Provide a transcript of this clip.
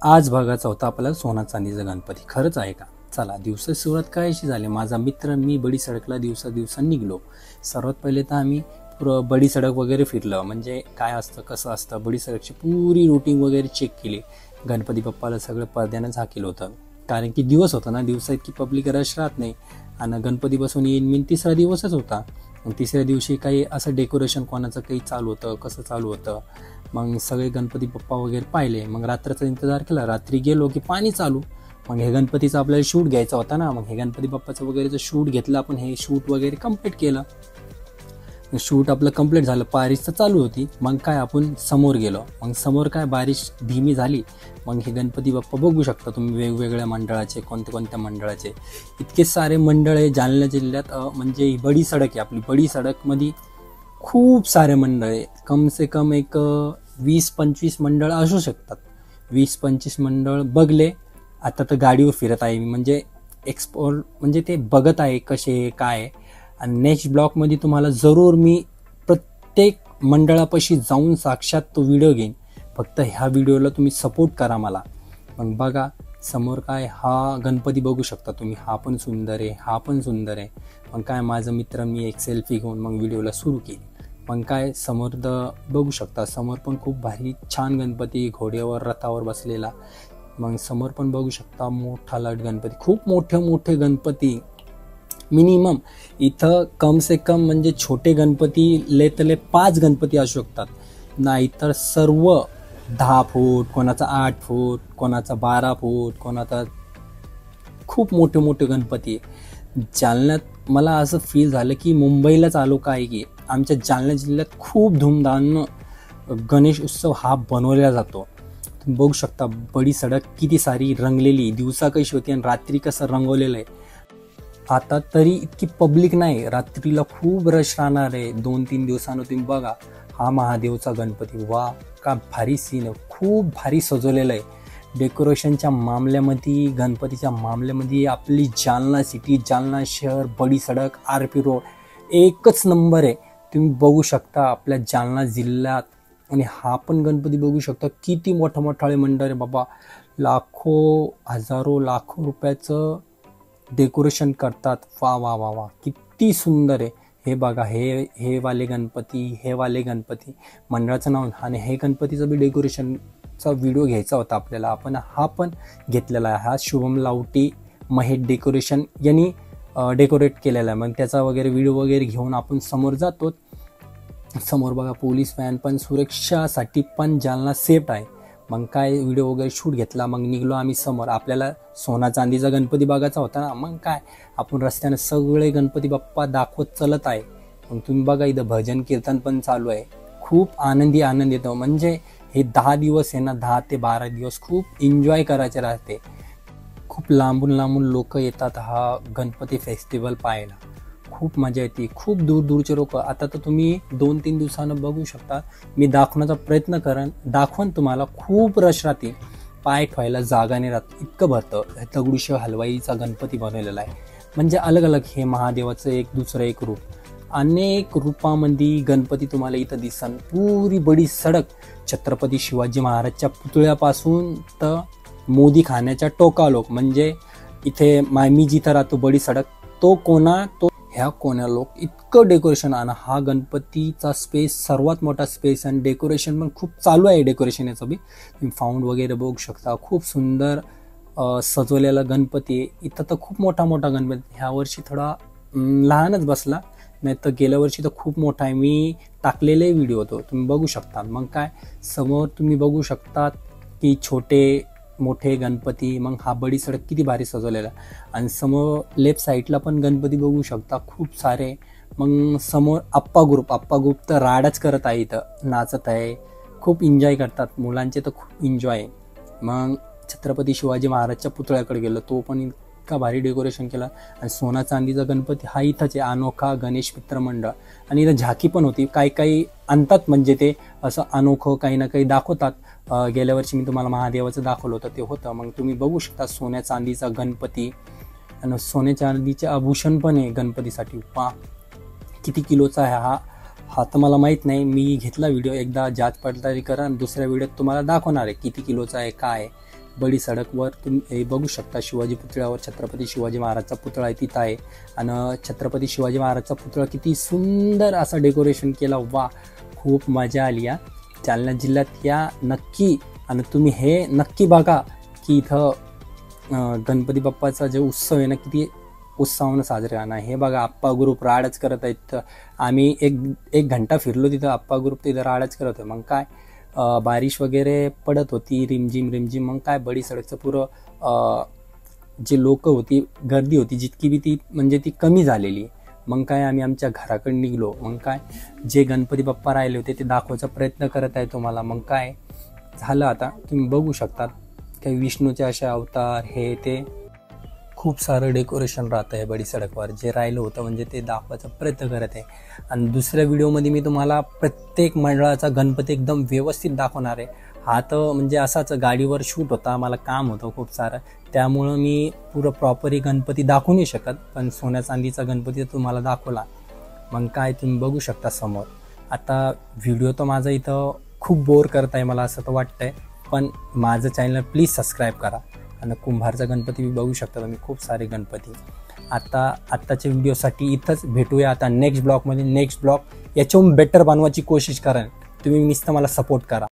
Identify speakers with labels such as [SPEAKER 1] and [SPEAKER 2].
[SPEAKER 1] आज बघायचा होता आपल्याला सोना चांदीचा गणपती. खरंच आहे का? चला, दिवसाची सुरुवात काय अशी झाली. माझा मित्र मी बडी सडकला दिवसा निघलो. सर्वात पहिले तर आम्ही बडी सडक वगैरे फिरलं, म्हणजे काय असतं कसं असतं बडी सडकची पुरी रुटीन वगैरे चेक केली. गणपती बाप्पाला सगळं पडद्यानं झाकेलं होतं, कारण की दिवस होता ना, दिवसा इतकी पब्लिक रश राहत नाही. आणि गणपती बसून येईन मी तिसरा दिवसच होता. मग तिसऱ्या दिवशी काही असं डेकोरेशन कोणाचं काही चालू होतं, कसं चालू होतं. मग सगळे गणपती बाप्पा वगैरे पाहिले. मग रात्राचा इंतजार केला. रात्री गेलो की पाणी चालू. मग हे गणपतीचं आपल्याला शूट घ्यायचा होता ना, मग हे गणपती बाप्पाचं वगैरेचं शूट घेतलं आपण. हे शूट वगैरे कम्प्लीट केलं. शूट आपलं कंप्लीट झालं. बारिश तर चालू होती. मग काय आपण समोर गेलो. मग समोर काय बारिश धीमी झाली. मग हे गणपती बाप्पा बघू शकता तुम्ही, वेगवेगळ्या मंडळाचे, कोणत्या मंडळाचे. इतके सारे मंडळ आहे जालना जिल्ह्यात. म्हणजे ही बडी सडक आहे आपली. बडी सडकमध्ये खूप सारे मंडळ आहे. कम से कम एक 20-25 मंडळ असू शकतात. 20-25 मंडळ बघले. आता तर गाडीवर फिरत आहे मी, म्हणजे एक्सप्लोर, म्हणजे ते बघत आहे कसे काय आहे. आणि नेक्स्ट ब्लॉगमध्ये तुम्हाला जरूर मी प्रत्येक मंडळापाशी जाऊन साक्षात तो व्हिडिओ घेईन. फक्त ह्या व्हिडिओला तुम्ही सपोर्ट करा मला. मग बघा समोर काय, हा गणपती बघू शकता तुम्ही. हा पण सुंदर आहे, हा पण सुंदर आहे. मग काय माझा मित्र मी एक सेल्फी घेऊन मग व्हिडिओला सुरू केली. मग काय समोर बघू शकता, समोर पण खूप भारी छान गणपती, घोड्यावर रथावर बसलेला. मग समोर पण बघू शकता मोठा लाट गणपती, खूप मोठे गणपती. मिनिमम इथं कम से कम म्हणजे छोटे गणपती ले 5 गणपती असू शकतात. नाहीतर सर्व 10 फूट, कोणाचा 8 फूट, कोणाचा 12 फूट, कोणाचा खूप मोठे गणपती. जालन्यात मला असं फील झालं की मुंबईलाच आलो काय, की आमच्या जालना जिल्ह्यात खूप धूमधामनं गणेश उत्सव हा बनवला जातो. तुम्ही बघू शकता बडी सडक किती सारी रंगलेली, दिवसा कशी होती आणि रात्री कसं रंगवलेलं आहे. आता तरी इतकी पब्लिक नाही, रात्रीला खूप रश राहणार आहे. 2-3 दिवसानं तुम्ही बघा हा महादेवचा गणपती. वा का भारी सीन आहे, खूप भारी सजवलेलं आहे. डेकोरेशनच्या मामल्यामध्ये, गणपतीच्या मामल्यामध्ये आपली जालना सिटी, जालना शहर, बडी सडक, RP रोड एकच नंबर आहे. तुम्ही बघू शकता आपल्या जालना जिल्ह्यात. आणि हा पण गणपती बघू शकता किती मोठाले मंडळ आहे बाबा. हजारो लाखो रुपयाचं डेकोरेशन करतात. वा वा वा वा, किती सुंदर आहे. हे बघा, हे वाले गणपती मंडळाचं नाव. आणि हे गणपतीचं बी डेकोरेशनचा व्हिडिओ घ्यायचा होता आपल्याला. आपण हा पण घेतलेला आहे. हा शुभम लावटी महेश डेकोरेशन यांनी डेकोरेट केलेला आहे. मग त्याचा वगैरे व्हिडिओ वगैरे घेऊन आपण समोर जातो. समोर बघा पोलीस व्हॅन पण, सुरक्षासाठी पण जालना सेफ आहे. मग काय व्हिडिओ वगैरे शूट घेतला. मग निघलो आम्ही समोर. आपल्याला सोना चांदीचा गणपती बघायचा होता ना. मग काय आपण रस्त्याने सगळे गणपती बाप्पा दाखवत चलत आहे. मग तुम्ही बघा इथं भजन कीर्तन पण चालू आहे. खूप आनंद येतो. म्हणजे हे 10 दिवस आहे ना, 10 ते 12 दिवस खूप एन्जॉय करायचे राहते. खूप लांबून लोक येतात हा गणपती फेस्टिवल पाहायला. खूप मजा येते. खूप दूरचे लोक. आता तर तुम्ही 2-3 दिवसानं बघू शकता. मी दाखवण्याचा प्रयत्न दाखवून तुम्हाला. खूप रश राहते, पाय ठेवायला जागा नाही राहत, इतकं भरतं. दगडूशेठ हलवाईचा गणपती बनवलेला आहे. म्हणजे अलग हे महादेवाचं एक दुसरं एक रूप. अनेक रूपामध्ये गणपती तुम्हाला इथं दिसन. पुरी बडी सडक छत्रपती शिवाजी महाराजच्या पुतळ्यापासून तर मोदी खाण्याच्या टोकालोक. म्हणजे इथे मी जिथं राहतो बडी सडक, तो ह्या कोण्या लोक इतकं डेकोरेशन. आणि हा गणपतीचा स्पेस सर्वात मोठा स्पेस. आणि डेकोरेशन पण खूप चालू आहे. डेकोरेशन याचं बी तुम्ही फाउंड वगैरे बघू शकता. खूप सुंदर सजवलेला गणपती आहे. इथं तर खूप मोठा गणपती. ह्या वर्षी थोडा लहानच बसला, नाही तर गेल्या वर्षी तर खूप मोठा आहे. मी टाकलेले व्हिडिओ होतो, तुम्ही बघू शकता. मग काय समोर तुम्ही बघू शकतात की मोठे गणपती. मग हा बडी सडक किती भारी सजवलेला. आणि समोर लेफ्ट साईडला पण गणपती बघू शकता खूप सारे. मग समोर आप्पा ग्रुप तर राडाच करत आहे, इथं नाचत आहे, खूप एन्जॉय करतात. मुलांचे तर खूप एन्जॉय आहे. मग छत्रपती शिवाजी महाराजच्या पुतळ्याकडे गेलो, तो पण इतका भारी डेकोरेशन केला. आणि सोना चांदीचा गणपती हा इथंच आहे, अनोखा गणेश मित्र मंडळ. आणि इथं झाकी पण होती. काही आणतात, म्हणजे ते असं अनोखं काही ना काही दाखवतात. गेल्या वर्षी मी तुम्हाला महादेवाचं दाखवलं होतं, ते होतं. मग तुम्ही बघू शकता सोन्या चांदीचा गणपती. आणि सोन्या चांदीचे आभूषण पण आहे गणपतीसाठी. वा, किती किलोचा आहे हा तर मला माहीत नाही. मी घेतला व्हिडिओ, एकदा जाच पडताळी करा आणि दुसऱ्या व्हिडिओत तुम्हाला दाखवणार आहे किती किलोचा आहे काय आहे. बडी सडकवर तुम्ही हे बघू शकता, शिवाजी पुतळ्यावर छत्रपती शिवाजी महाराजचा पुतळा आहे तिथं आहे. आणि छत्रपती शिवाजी महाराजचा पुतळा किती सुंदर असं डेकोरेशन केलं, वा खूप मजा आली. या जालना जिल्ह्यात या नक्की, आणि तुम्ही हे नक्की बघा की इथं गणपती बाप्पाचा जे उत्सव आहे ना किती उत्साहानं साजरे होणार. हे बघा आप्पा ग्रुप राडच करत आहेत. आम्ही एक घंटा फिरलो तिथं, आप्पा ग्रुप तिथं राडच करत होते. मग काय बारिश वगैरे पडत होती, रिमझिम. मग काय बडी सडकचं पुरं जे लोक होती, गर्दी होती जितकी बी ती म्हणजे ती कमी झालेली. मग काय आम्ही आमच्या घराकडे निघलो. मग काय जे गणपती बाप्पा राहिले होते ते दाखवायचा प्रयत्न करत आहे तुम्हाला. मग काय झालं आता तुम्ही बघू शकतात, काही विष्णूचे असे अवतार हे ते खूप सारं डेकोरेशन राहतं आहे बडी सडकवर. जे राहिलं होतं म्हणजे ते दाखवायचा प्रयत्न करत आहे. आणि दुसऱ्या व्हिडिओमध्ये मी तुम्हाला प्रत्येक मंडळाचा गणपती एकदम व्यवस्थित दाखवणार आहे. हा तर म्हणजे असाच गाडीवर शूट होता, मला काम होतं खूप सारं, त्यामुळं मी पुरं प्रॉपरी गणपती दाखवू नाही शकत. पण सोन्या चांदीचा गणपती तुम्हाला दाखवला. मग काय तुम्ही बघू शकता समोर. आता व्हिडिओ तर माझा इथं खूप बोर करत आहे मला असं तर वाटतंय, पण माझं चॅनल प्लीज सबस्क्राईब करा. आणि कुंभारचा गणपती बघू शकता तुम्ही, खूप सारे गणपती. आत्ताच्या व्हिडिओसाठी इथंच भेटूया आता नेक्स्ट ब्लॉगमध्ये. नेक्स्ट ब्लॉग याच्याहून बेटर बनवायची कोशिश करा. तुम्ही नुसतं मला सपोर्ट करा.